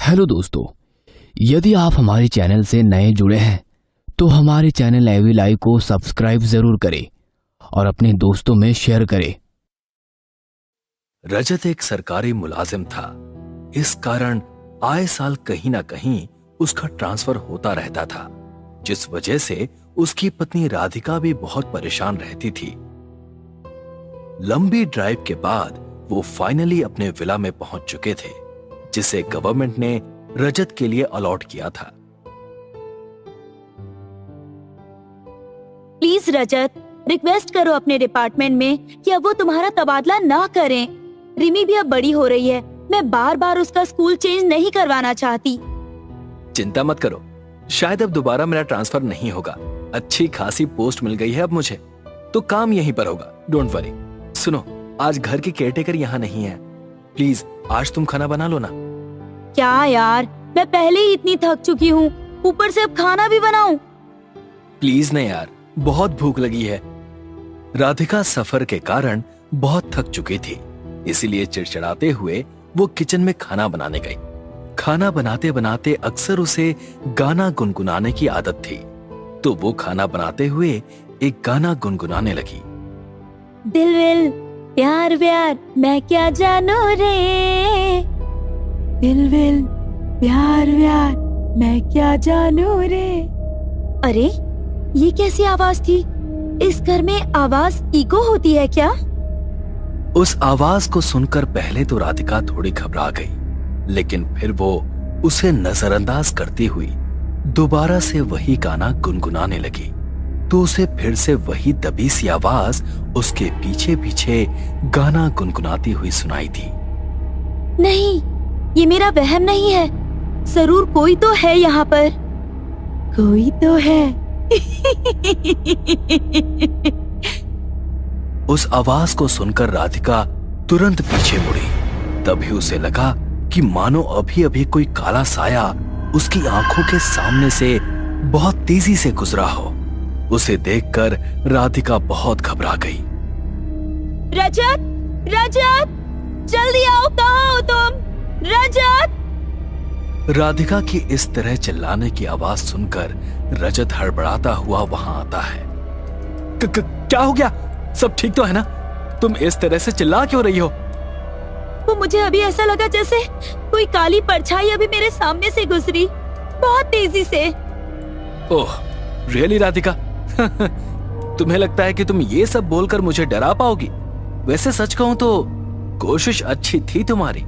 Hello दोस्तों, यदि आप हमारे चैनल से नए जुड़े हैं तो हमारे चैनल एवी लाइव को सब्सक्राइब जरूर करें और अपने दोस्तों में शेयर करें। रजत एक सरकारी मुलाजिम था। इस कारण आए साल कहीं ना कहीं उसका ट्रांसफर होता रहता था, जिस वजह से उसकी पत्नी राधिका भी बहुत परेशान रहती थी। लंबी ड्राइव के बाद वो फाइनली अपने विला में पहुंच चुके थे, जिसे गवर्नमेंट ने रजत के लिए अलॉट किया था। प्लीज रजत, रिक्वेस्ट करो अपने डिपार्टमेंट में कि अब वो तुम्हारा तबादला ना करें। रिमी भी अब बड़ी हो रही है, मैं बार बार उसका स्कूल चेंज नहीं करवाना चाहती। चिंता मत करो, शायद अब दोबारा मेरा ट्रांसफर नहीं होगा। अच्छी खासी पोस्ट मिल गई है अब मुझे, तो काम यहीं पर होगा। Don't worry. सुनो, आज घर की केयरटेकर यहाँ नहीं है, प्लीज आज तुम खाना बना लो ना। क्या यार, मैं पहले ही इतनी थक चुकी हूँ, ऊपर से अब खाना भी बनाऊं? प्लीज नहीं यार, बहुत भूख लगी है। राधिका सफर के कारण बहुत थक चुकी थी, इसीलिए चिड़चिड़ाते हुए वो किचन में खाना बनाने गई। खाना बनाते बनाते अक्सर उसे गाना गुनगुनाने की आदत थी, तो वो खाना बनाते हुए एक गाना गुनगुनाने लगी। दिल विल प्यार व्यार मैं क्या जानू रे, दिल विल प्यार व्यार मैं क्या जानू रे। अरे ये कैसी आवाज थी? इस घर में आवाज इको होती है क्या? उस आवाज को सुनकर पहले तो राधिका थोड़ी घबरा गई, लेकिन फिर वो उसे नजरअंदाज करती हुई दोबारा से वही गाना गुनगुनाने लगी, तो उसे फिर से वही दबी सी आवाज उसके पीछे पीछे गाना गुनगुनाती हुई सुनाई दी। नहीं, ये मेरा वहम नहीं है, जरूर कोई तो है यहाँ पर, कोई तो है। उस आवाज को सुनकर राधिका तुरंत पीछे मुड़ी। तभी उसे लगा कि मानो अभी अभी कोई काला साया उसकी आंखों के सामने से बहुत तेजी से गुजरा हो। उसे देखकर राधिका बहुत घबरा गई। रजत, रजत, जल्दी आओ, कहाँ हो तुम? रजत! राधिका की इस तरह चिल्लाने की आवाज सुनकर रजत हड़बड़ाता हुआ वहां आता है। क्या हो गया? सब ठीक तो है ना? तुम इस तरह से चिल्ला क्यों रही हो? वो मुझे अभी ऐसा लगा जैसे कोई काली परछाई अभी मेरे सामने से गुजरी, बहुत तेजी से। ओह, रियली राधिका? तुम्हें लगता है कि तुम ये सब बोलकर मुझे डरा पाओगी? वैसे सच कहूं तो कोशिश अच्छी थी तुम्हारी,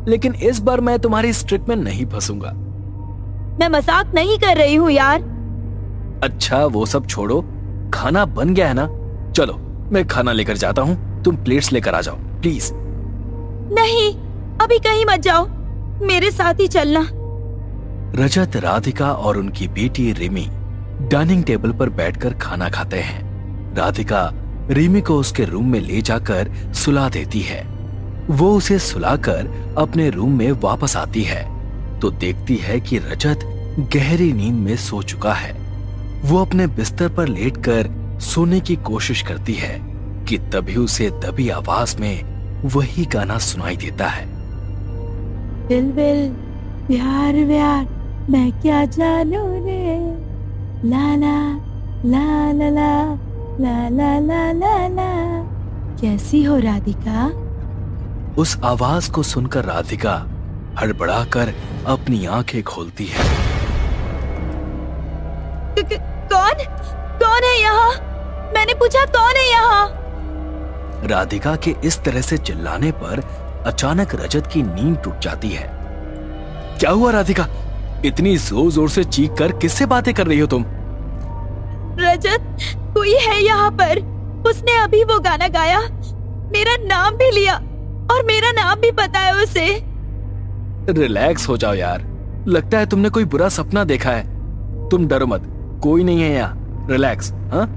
लेकिन इस बार मैं तुम्हारी इस ट्रिक में नहीं फंसूंगा। मैं मजाक नहीं कर रही हूँ यार। अच्छा वो सब छोड़ो, खाना बन गया है ना? चलो मैं खाना लेकर जाता हूँ, तुम प्लेट्स लेकर आ जाओ प्लीज। नहीं, अभी कहीं मत जाओ, मेरे साथ ही चलना। रजत, राधिका और उनकी बेटी रिमी डाइनिंग टेबल पर बैठकर खाना खाते हैं। राधिका रिमी को उसके रूम में ले जाकर सुला देती है। वो उसे सुलाकर अपने रूम में वापस आती है तो देखती है कि रजत गहरी नींद में सो चुका है। वो अपने बिस्तर पर लेटकर सोने की कोशिश करती है कि तभी उसे दबी आवाज में वही गाना सुनाई देता है। दिल विल प्यार व्यार मैं क्या जानू रे, ला ला ला ला ला ला ला ला ला ला। कैसी हो राधिका? उस आवाज को सुनकर राधिका हड़बड़ाकर अपनी आंखें खोलती है। कौन कौन है यहाँ? मैंने पूछा कौन है यहाँ? राधिका के इस तरह से चिल्लाने पर अचानक रजत की नींद टूट जाती है। क्या हुआ राधिका? इतनी जोर जोर से चीख कर किससे बातें कर रही हो तुम? रजत, कोई है यहाँ पर, उसने अभी वो गाना गाया, मेरा नाम भी लिया और मेरा नाम भी पता है उसे। रिलैक्स हो जाओ यार, लगता है तुमने कोई बुरा सपना देखा है। तुम डरो मत, कोई नहीं है यहाँ, रिलैक्स। हाँ?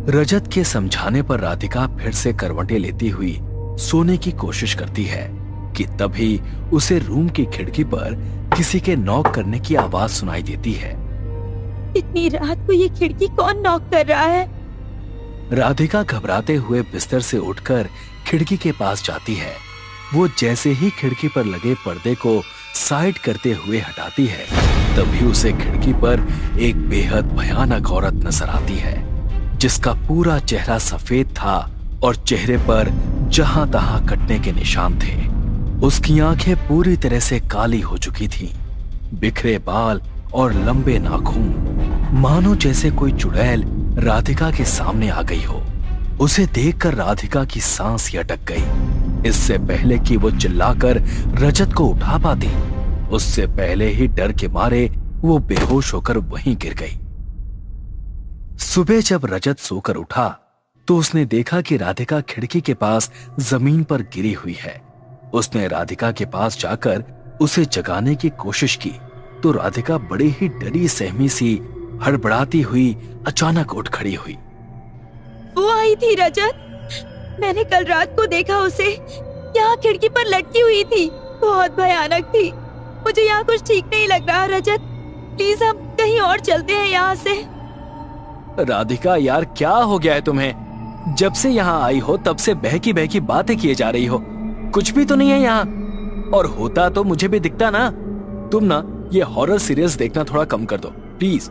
रजत के समझाने पर राधिका फिर से करवटें लेती हुई सोने की कोशिश करती है कि तभी उसे रूम की खिड़की पर किसी के नॉक करने की आवाज सुनाई देती है। इतनी रात को ये खिड़की कौन नॉक कर रहा है? राधिका घबराते हुए बिस्तर से उठकर खिड़की के पास जाती है। वो जैसे ही खिड़की पर लगे पर्दे को साइड करते हुए हटाती है, तभी उसे खिड़की पर एक बेहद भयानक औरत नजर आती है, जिसका पूरा चेहरा सफेद था और चेहरे पर जहां तहां कटने के निशान थे। उसकी आंखें पूरी तरह से काली हो चुकी थीं, बिखरे बाल और लंबे नाखून, मानो जैसे कोई चुड़ैल राधिका के सामने आ गई हो। उसे देखकर राधिका की सांस ही अटक गई। इससे पहले कि वो चिल्लाकर रजत को उठा पाती, उससे पहले ही डर के मारे वो बेहोश होकर वहीं गिर गई। सुबह जब रजत सोकर उठा तो उसने देखा कि राधिका खिड़की के पास जमीन पर गिरी हुई है। उसने राधिका के पास जाकर उसे जगाने की कोशिश की तो राधिका बड़ी ही डरी सहमी सी हड़बड़ाती हुई अचानक उठ खड़ी हुई। वो आई थी रजत, मैंने कल रात को देखा उसे, यहाँ खिड़की पर लटकी हुई थी, बहुत भयानक थी। मुझे यहाँ कुछ ठीक नहीं लग रहा रजत, प्लीज हम कहीं और चलते हैं यहाँ से। राधिका यार, क्या हो गया है तुम्हें? जब से यहाँ आई हो तब से बहकी बहकी बातें किए जा रही हो, कुछ भी तो नहीं है यहाँ, और होता तो मुझे भी दिखता ना। तुम ना ये हॉरर सीरीज देखना थोड़ा कम कर दो प्लीज,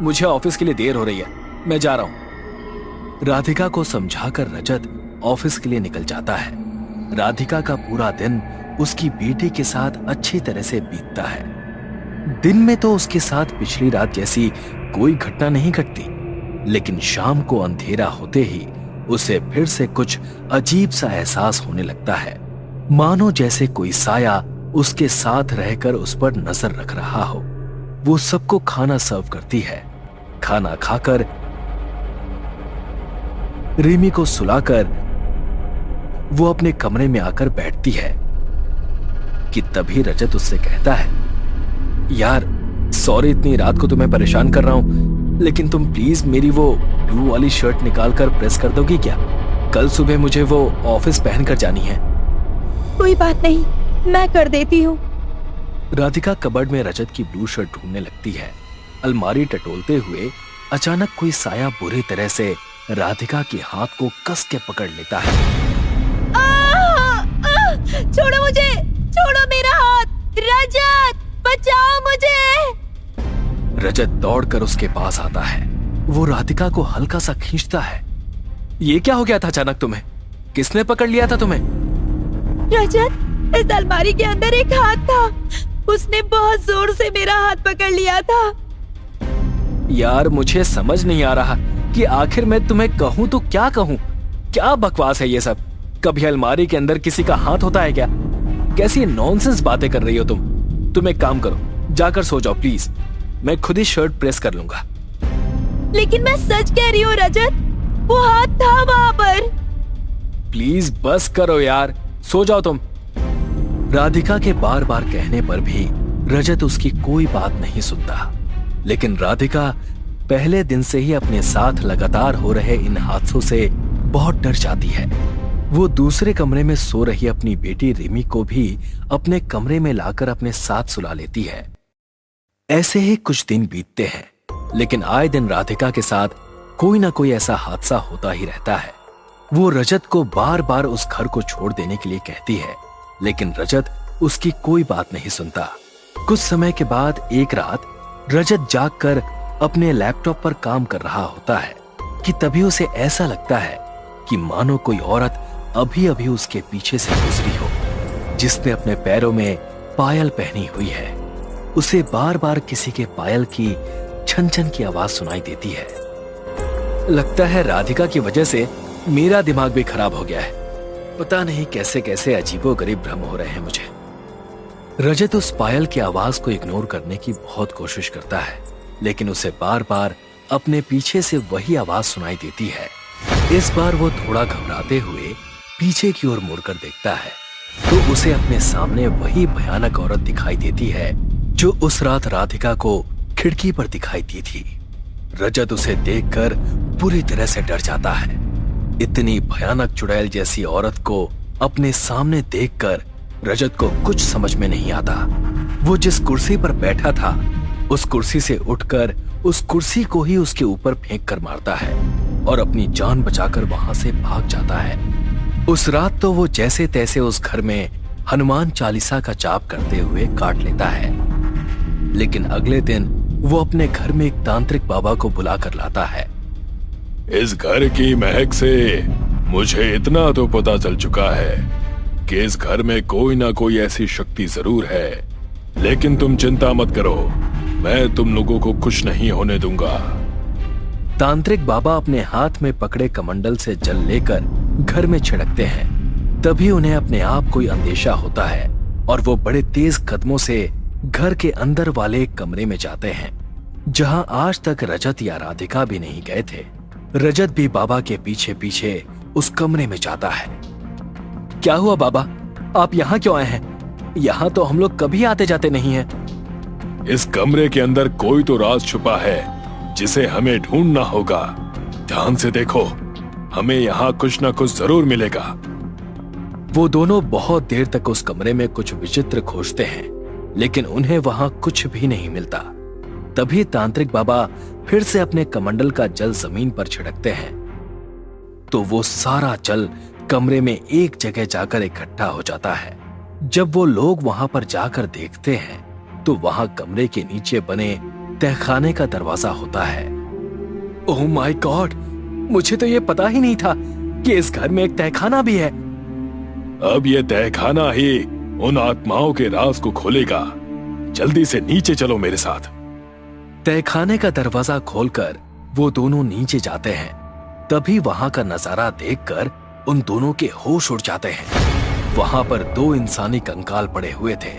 मुझे ऑफिस के लिए देर हो रही है, मैं जा रहा हूं। राधिका को समझाकर रजत ऑफिस के लिए निकल जाता है। राधिका का पूरा दिन उसकी बेटी के साथ अच्छी तरह से बीतता है। दिन में तो उसके साथ पिछली रात जैसी कोई घटना नहीं घटती, लेकिन शाम को अंधेरा होते ही उसे फिर से कुछ अजीब सा एहसास होने लगता है, मानो जैसे कोई साया उसके साथ रहकर उस पर नजर रख रहा हो। वो सबको खाना सर्व करती है। खाना खाकर रिमी को सुलाकर वो अपने कमरे में आकर बैठती है कि तभी रजत उससे कहता है, यार सॉरी इतनी रात को तुम्हें परेशान कर रहा हूं, लेकिन तुम प्लीज मेरी वो ब्लू वाली शर्ट निकाल कर प्रेस कर दोगी क्या? कल सुबह मुझे वो ऑफिस पहनकर जानी है। कोई बात नहीं, मैं कर देती हूँ। राधिका कबर्ड में रजत की ब्लू शर्ट ढूंढने लगती है। अलमारी टटोलते हुए अचानक कोई साया बुरी तरह से राधिका के हाथ को कस के पकड़ लेता है। छोड़ो मुझे, छोड़ो मेरा हाथ, रजत बचाओ मुझे। रजत दौड़कर उसके पास आता है। वो राधिका को हल्का सा खींचता है। ये क्या हो गया था अचानक तुम्हें? किसने पकड़ लिया था तुम्हें? रजत, इस अलमारी के अंदर एक हाथ था, उसने बहुत जोर से मेरा हाथ पकड़ लिया था। यार मुझे समझ नहीं आ रहा कि आखिर मैं तुम्हें कहूं तो क्या कहूं। क्या बकवास है ये सब? कभी अलमारी के अंदर किसी का हाथ होता है क्या? कैसी नॉनसेंस बातें कर रही हो तुम एक काम करो, जाकर सो जाओ प्लीज, मैं खुद ही शर्ट प्रेस कर लूंगा। लेकिन मैं सच कह रही हूँ रजत, वो हाथ था वहां पर। प्लीज बस करो यार, सो जाओ तुम। राधिका के बार बार कहने पर भी रजत उसकी कोई बात नहीं सुनता, लेकिन राधिका पहले दिन से ही अपने साथ लगातार हो रहे इन हादसों से बहुत डर जाती है। वो दूसरे कमरे में सो रही अपनी बेटी रिमी को भी अपने कमरे में लाकर अपने साथ सुला लेती है। ऐसे ही कुछ दिन बीतते हैं, लेकिन आए दिन राधिका के साथ कोई ना कोई ऐसा हादसा होता ही रहता है। वो रजत को बार बार उस घर को छोड़ देने के लिए कहती है, लेकिन रजत उसकी कोई बात नहीं सुनता। कुछ समय के बाद एक रात रजत जागकर अपने लैपटॉप पर काम कर रहा होता है कि तभी उसे ऐसा लगता है कि मानो कोई औरत अभी अभी उसके पीछे से गुजरी हो, जिसने अपने पैरों में पायल पहनी हुई है। उसे बार बार किसी के पायल की छन छन की आवाज सुनाई देती है। लगता है राधिका की वजह से मेरा दिमाग भी खराब हो गया है। पता नहीं कैसे कैसे अजीबोगरीब भ्रम हो रहे हैं मुझे। रजत उस पायल की आवाज को इग्नोर करने की बहुत कोशिश करता है, लेकिन उसे बार बार अपने पीछे से वही आवाज सुनाई देती है। इस बार वो थोड़ा घबराते हुए पीछे की ओर मुड़कर देखता है तो उसे अपने सामने वही भयानक औरत दिखाई देती है जो उस रात राधिका को खिड़की पर दिखाई दी थी। रजत उसे देखकर बुरी तरह से डर जाता है। इतनी भयानक चुड़ैल जैसी औरत को अपने सामने देखकर रजत को कुछ समझ में नहीं आता। वो जिस कुर्सी पर बैठा था उस कुर्सी से उठकर उस कुर्सी को ही उसके ऊपर फेंक कर मारता है और अपनी जान बचाकर वहां से भाग जाता है। उस रात तो वो जैसे तैसे उस घर में हनुमान चालीसा का जाप करते हुए काट लेता है। लेकिन अगले दिन वो अपने घर में एक तांत्रिक बाबा को बुलाकर लाता है। इस घर की महक से मुझे इतना तो पता चल चुका है कि इस घर में कोई ना कोई ऐसी शक्ति जरूर है, लेकिन तुम चिंता मत करो, मैं तुम लोगों को कुछ नहीं होने दूंगा। तांत्रिक बाबा अपने हाथ में पकड़े कमंडल से जल लेकर घर में छिड़कते हैं। तभी उन्हें अपने आप कोई अंदेशा होता है और वो बड़े तेज कदमों से घर के अंदर वाले एक कमरे में जाते हैं, जहां आज तक रजत या राधिका भी नहीं गए थे। रजत भी बाबा के पीछे पीछे उस कमरे में जाता है। क्या हुआ बाबा, आप यहाँ क्यों आए हैं? यहाँ तो हम लोग कभी आते जाते नहीं हैं। इस कमरे के अंदर कोई तो राज छुपा है जिसे हमें ढूंढना होगा। ध्यान से देखो, हमें यहाँ कुछ ना कुछ जरूर मिलेगा। वो दोनों बहुत देर तक उस कमरे में कुछ विचित्र खोजते हैं, लेकिन उन्हें वहां कुछ भी नहीं मिलता। तभी तांत्रिक बाबा फिर से अपने कमंडल का जल जमीन पर छिड़कते हैं, तो वो सारा जल कमरे में एक जगह जाकर इकट्ठा हो जाता है। जब वो लोग वहां पर जाकर देखते हैं तो वहां कमरे के नीचे बने तहखाने का दरवाजा होता है। ओह माय गॉड, मुझे तो ये पता ही नहीं था कि इस घर में एक तहखाना भी है। अब ये तहखाना ही उन आत्माओं के राज को खोलेगा। जल्दी से नीचे चलो मेरे साथ। तहखाने का दरवाजा खोलकर वो दोनों नीचे जाते हैं। तभी वहां का नजारा देखकर उन दोनों के होश उड़ जाते हैं। वहां पर दो इंसानी कंकाल पड़े हुए थे,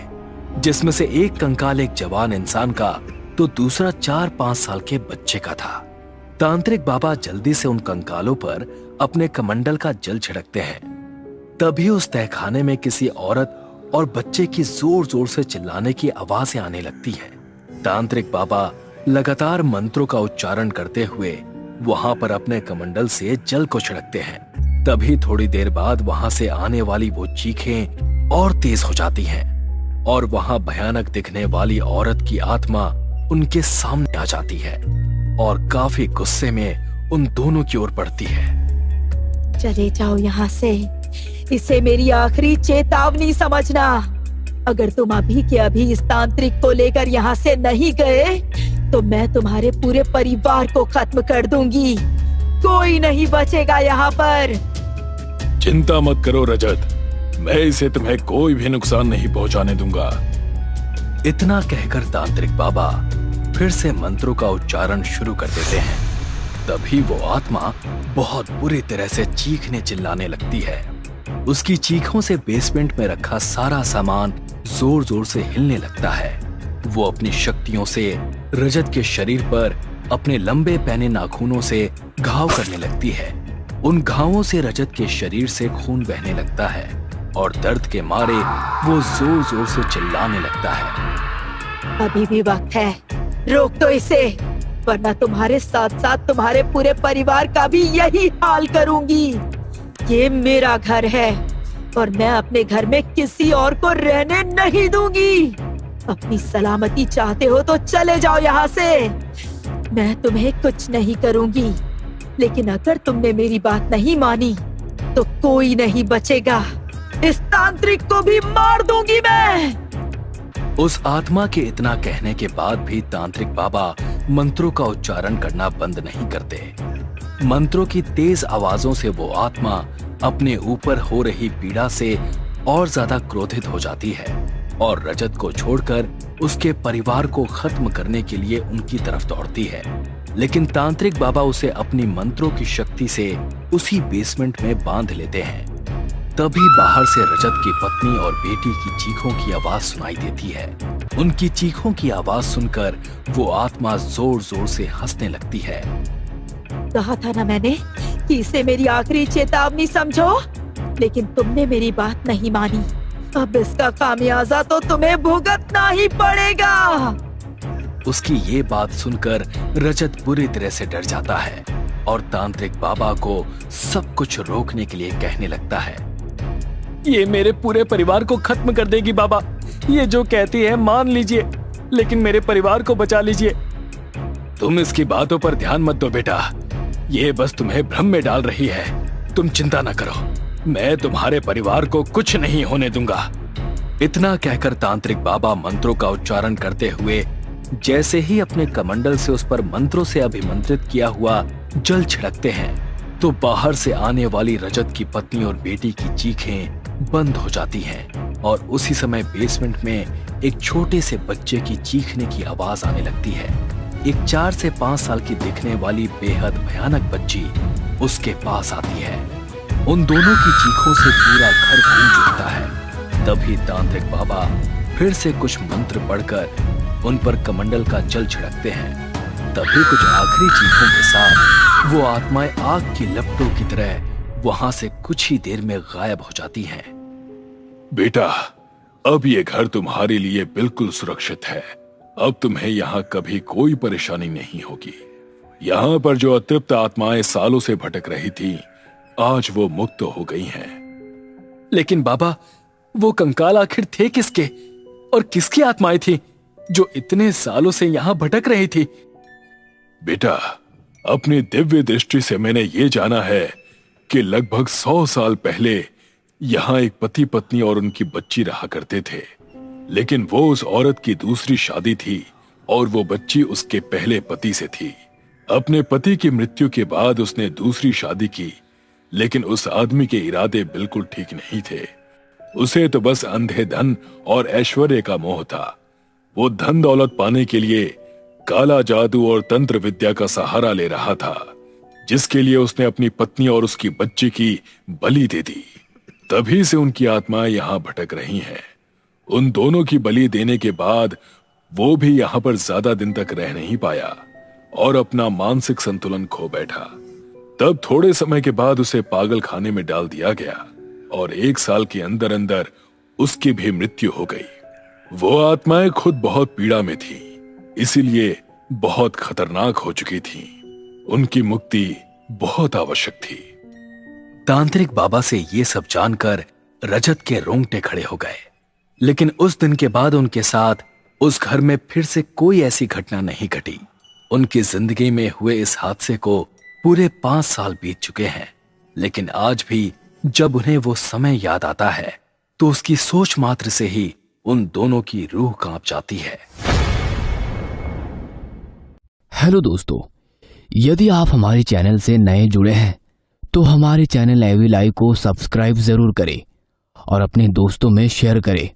जिसमें से एक कंकाल एक जवान इंसान का तो दूसरा 4-5 साल के बच्चे का था। तांत्रिक बाबा जल्दी से उन कंकालों पर अपने कमंडल का जल छिड़कते हैं। तभी उस तहखाने में किसी औरत और बच्चे की जोर जोर से चिल्लाने की आवाजें आने लगती हैं। तांत्रिक बाबा लगातार मंत्रों का उच्चारण करते हुए वहां पर अपने कमंडल से जल को छिड़कते हैं। तभी थोड़ी देर बाद वहां से आने वाली वो चीखें और तेज हो जाती हैं और वहां भयानक दिखने वाली औरत की आत्मा उनके सामने आ जाती है और काफी गुस्से में उन दोनों की ओर बढ़ती है। चले जाओ यहाँ से, इसे मेरी आखिरी चेतावनी समझना। अगर तुम अभी के अभी इस तांत्रिक को लेकर यहाँ से नहीं गए तो मैं तुम्हारे पूरे परिवार को खत्म कर दूंगी। कोई नहीं बचेगा यहाँ पर। चिंता मत करो रजत, मैं इसे तुम्हें कोई भी नुकसान नहीं पहुंचाने दूंगा। इतना कहकर तांत्रिक बाबा फिर से मंत्रों का उच्चारण शुरू कर देते हैं। तभी वो आत्मा बहुत बुरी तरह से चीखने चिल्लाने लगती है। उसकी चीखों से बेसमेंट में रखा सारा सामान जोर जोर से हिलने लगता है। वो अपनी शक्तियों से रजत के शरीर पर अपने लंबे पैने नाखूनों से घाव करने लगती है। उन घावों से रजत के शरीर से खून बहने लगता है और दर्द के मारे वो जोर जोर से चिल्लाने लगता है। अभी भी वक्त है, रोक दो इसे, वरना तुम्हारे साथ साथ तुम्हारे पूरे परिवार का भी यही हाल करूंगी। ये मेरा घर है और मैं अपने घर में किसी और को रहने नहीं दूंगी। अपनी सलामती चाहते हो तो चले जाओ यहाँ से। मैं तुम्हें कुछ नहीं करूंगी, लेकिन अगर तुमने मेरी बात नहीं मानी तो कोई नहीं बचेगा। इस तांत्रिक को भी मार दूंगी मैं। उस आत्मा के इतना कहने के बाद भी तांत्रिक बाबा मंत्रों का उच्चारण करना बंद नहीं करते। मंत्रों की तेज आवाजों से वो आत्मा अपने ऊपर हो रही पीड़ा से और ज्यादा क्रोधित हो जाती है और रजत को छोड़कर उसके परिवार को खत्म करने के लिए उनकी तरफ दौड़ती है। लेकिन तांत्रिक बाबा उसे अपनी मंत्रों की शक्ति से उसी बेसमेंट में बांध लेते हैं। तभी बाहर से रजत की पत्नी और बेटी की चीखों की आवाज सुनाई देती है। उनकी चीखों की आवाज सुनकर वो आत्मा जोर जोर से हंसने लगती है। कहा था ना मैंने कि इसे मेरी आखिरी चेतावनी समझो, लेकिन तुमने मेरी बात नहीं मानी। अब इसका खामियाजा तो तुम्हें भुगतना ही पड़ेगा। उसकी ये बात सुनकर रजत बुरी तरह से डर जाता है और तांत्रिक बाबा को सब कुछ रोकने के लिए कहने लगता है। ये मेरे पूरे परिवार को खत्म कर देगी बाबा। ये जो कहती है मान लीजिए, लेकिन मेरे परिवार को बचा लीजिए। तुम इसकी बातों पर ध्यान मत दो बेटा, ये बस तुम्हें भ्रम में डाल रही है। तुम चिंता न करो, मैं तुम्हारे परिवार को कुछ नहीं होने दूंगा। इतना कहकर तांत्रिक बाबा मंत्रों का उच्चारण करते हुए जैसे ही अपने कमंडल से उस पर मंत्रों से अभिमंत्रित किया हुआ जल छिड़कते हैं तो बाहर से आने वाली रजत की पत्नी और बेटी की चीखें बंद हो जाती हैं और उसी समय बेसमेंट में एक छोटे से बच्चे की चीखने की आवाज आने लगती है। एक 4 से 5 साल की दिखने वाली बेहद भयानक बच्ची उसके पास आती है। उन दोनों की चीखों से पूरा घर गूंज उठता है। तभी तांत्रिक बाबा फिर से कुछ मंत्र पढ़कर उन पर कमंडल का जल छिड़कते हैं। तभी कुछ आखिरी चीखों के साथ वो आत्माएं आग की लपटों की तरह वहां से कुछ ही देर में गायब हो जाती हैं। बेटा, अब ये घर तुम्हारे लिए बिल्कुल सुरक्षित है। अब तुम्हें यहाँ कभी कोई परेशानी नहीं होगी। यहाँ पर जो अतृप्त आत्माएं सालों से भटक रही थी, आज वो मुक्त हो गई हैं। लेकिन बाबा, वो कंकाल आखिर थे किसके और किसकी आत्माएं थी जो इतने सालों से यहाँ भटक रही थी? बेटा, अपनी दिव्य दृष्टि से मैंने ये जाना है कि लगभग 100 साल पहले यहाँ एक पति पत्नी और उनकी बच्ची रहा करते थे। लेकिन वो उस औरत की दूसरी शादी थी और वो बच्ची उसके पहले पति से थी। अपने पति की मृत्यु के बाद उसने दूसरी शादी की, लेकिन उस आदमी के इरादे बिल्कुल ठीक नहीं थे। उसे तो बस अंधे धन और ऐश्वर्य का मोह था। वो धन दौलत पाने के लिए काला जादू और तंत्र विद्या का सहारा ले रहा था, जिसके लिए उसने अपनी पत्नी और उसकी बच्ची की बलि दे दी। तभी से उनकी आत्माएं यहाँ भटक रही हैं। उन दोनों की बलि देने के बाद वो भी यहाँ पर ज्यादा दिन तक रह नहीं पाया और अपना मानसिक संतुलन खो बैठा। तब थोड़े समय के बाद उसे पागल खाने में डाल दिया गया और 1 साल के अंदर अंदर उसकी भी मृत्यु हो गई। वो आत्माएं खुद बहुत पीड़ा में थी, इसीलिए बहुत खतरनाक हो चुकी थी। उनकी मुक्ति बहुत आवश्यक थी। तांत्रिक बाबा से ये सब जानकर रजत के रोंगटे खड़े हो गए। लेकिन उस दिन के बाद उनके साथ उस घर में फिर से कोई ऐसी घटना नहीं घटी। उनकी जिंदगी में हुए इस हादसे को पूरे 5 साल बीत चुके हैं, लेकिन आज भी जब उन्हें वो समय याद आता है तो उसकी सोच मात्र से ही उन दोनों की रूह कांप जाती है। हेलो दोस्तों, यदि आप हमारे चैनल से नए जुड़े हैं तो हमारे चैनल एवी लाइव को सब्सक्राइब जरूर करें और अपने दोस्तों में शेयर करें